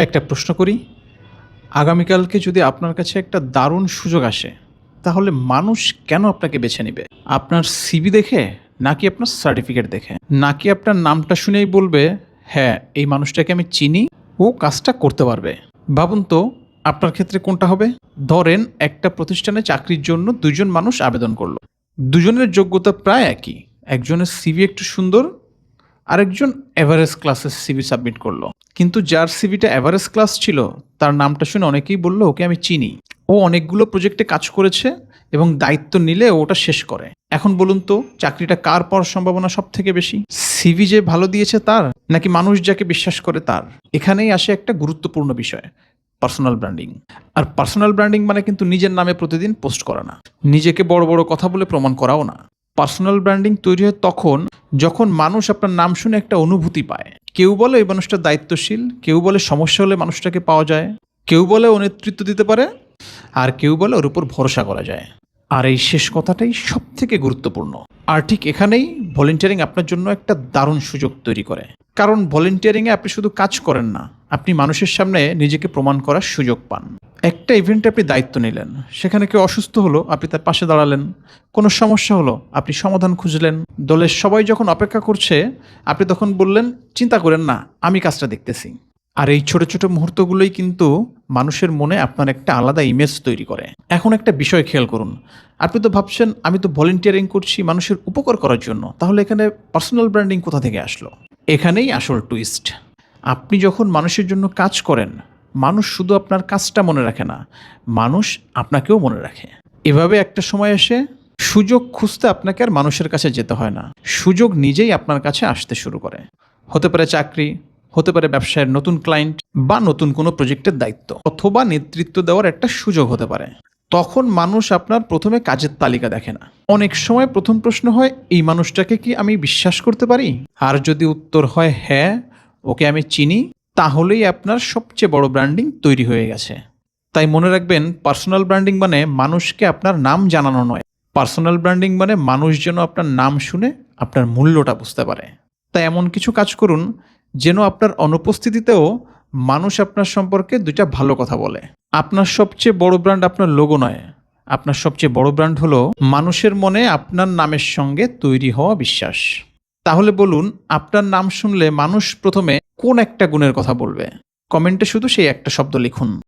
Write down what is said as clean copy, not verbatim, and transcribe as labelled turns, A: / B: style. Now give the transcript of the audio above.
A: একটা প্রশ্ন করি, আগামীকালকে যদি আপনার কাছে একটা দারুণ সুযোগ আসে, তাহলে মানুষ কেন আপনাকে বেছে নিবে? আপনার সিভি দেখে? নাকি আপনার সার্টিফিকেট দেখে? নাকি আপনার নামটা শুনেই বলবে, হ্যাঁ, এই মানুষটাকে আমি চিনি, ও কাজটা করতে পারবে? ভাবুন তো, আপনার ক্ষেত্রে কোনটা হবে? ধরেন একটা প্রতিষ্ঠানে চাকরির জন্য ২ জন মানুষ আবেদন করলো। দুজনের যোগ্যতা প্রায় একই। একজনের সিভি একটু সুন্দর, আরেকজন এভারেজ ক্লাসের সিভি সাবমিট করলো। কিন্তু যার সিভিটা এভারেজ ক্লাস ছিল, তার নামটা শুনে অনেকেই বলল, ওকে আমি চিনি, ও অনেকগুলো প্রজেক্টে কাজ করেছে এবং দায়িত্ব নিলে ও ওটা শেষ করে। এখন বলুন তো, চাকরিটা কার পাওয়ার সম্ভাবনা সব থেকে বেশি? সিভি যে ভালো দিয়েছে তার, নাকি মানুষ যাকে বিশ্বাস করে তার? এখানেই আসে একটা গুরুত্বপূর্ণ বিষয়, পার্সোনাল ব্র্যান্ডিং। আর পার্সোনাল ব্র্যান্ডিং মানে কিন্তু নিজের নামে প্রতিদিন পোস্ট করা না, নিজেকে বড় বড় কথা বলে প্রমাণ করাও না। পার্সোনাল ব্র্যান্ডিং তৈরি হয় তখন, যখন মানুষ আপনার নাম শুনে একটা অনুভূতি পায়। কেউ বলে এই মানুষটা দায়িত্বশীল, কেউ বলে সমস্যা হলে মানুষটাকে পাওয়া যায়, কেউ বলে ও নেতৃত্ব দিতে পারে, আর কেউ বলে ওর উপর ভরসা করা যায়। আর এই শেষ কথাটাই সব থেকে গুরুত্বপূর্ণ। আর ঠিক এখানেই ভলেন্টিয়ারিং আপনার জন্য একটা দারুণ সুযোগ তৈরি করে। কারণ ভলেন্টিয়ারিংয়ে আপনি শুধু কাজ করেন না, আপনি মানুষের সামনে নিজেকে প্রমাণ করার সুযোগ পান। একটা ইভেন্টে আপনি দায়িত্ব নিলেন, সেখানে কেউ অসুস্থ হলো, আপনি তার পাশে দাঁড়ালেন। কোনো সমস্যা হলো, আপনি সমাধান খুঁজলেন। দলের সবাই যখন অপেক্ষা করছে, আপনি তখন বললেন, চিন্তা করেন না, আমি কাজটা দেখতেছি। আর এই ছোট ছোট মুহূর্তগুলোই কিন্তু মানুষের মনে আপনার একটা আলাদা ইমেজ তৈরি করে। এখন একটা বিষয় খেয়াল করুন, আপনি তো ভাবছেন আমি তো ভলেন্টিয়ারিং করছি মানুষের উপকার করার জন্য, তাহলে এখানে পার্সোনাল ব্র্যান্ডিং কোথা থেকে আসলো? এখানেই আসল টুইস্ট। আপনি যখন মানুষের জন্য কাজ করেন, মানুষ শুধু আপনার কাজটা মনে রাখে না, মানুষ আপনাকেও মনে রাখে। এভাবে একটা সময় এসে সুযোগ খুঁজতে আপনাকে আর মানুষের কাছে যেতে হয় না, সুযোগ নিজেই আপনার কাছে আসতে শুরু করে। হতে পারে চাকরি, হতে পারে ব্যবসায়ের নতুন ক্লায়েন্ট, বা নতুন কোনো প্রজেক্টের দায়িত্ব, অথবা নেতৃত্ব দেওয়ার একটা সুযোগ হতে পারে। তখন মানুষ আপনার প্রথমে কাজের তালিকা দেখে না, অনেক সময় প্রথম প্রশ্ন হয়, এই মানুষটাকে কি আমি বিশ্বাস করতে পারি? আর যদি উত্তর হয় হ্যাঁ, ওকে আমি চিনি, তাহলেই আপনার সবচেয়ে বড় ব্র্যান্ডিং তৈরি হয়ে গেছে। তাই মনে রাখবেন, পার্সোনাল ব্র্যান্ডিং মানে মানুষকে আপনার নাম জানানো নয়, পার্সোনাল ব্র্যান্ডিং মানে মানুষ যেন আপনার নাম শুনে আপনার মূল্যটা বুঝতে পারে। তাই এমন কিছু কাজ করুন যেন আপনার অনুপস্থিতিতেও মানুষ আপনার সম্পর্কে ২টা ভালো কথা বলে। আপনার সবচেয়ে বড় ব্র্যান্ড আপনার লোগো নয়, আপনার সবচেয়ে বড় ব্র্যান্ড হলো মানুষের মনে আপনার নামের সঙ্গে তৈরি হওয়া বিশ্বাস। তাহলে বলুন, আপনার নাম শুনলে মানুষ প্রথমে কোন একটা গুণের কথা বলবে? কমেন্টে শুধু সেই একটা শব্দ লিখুন।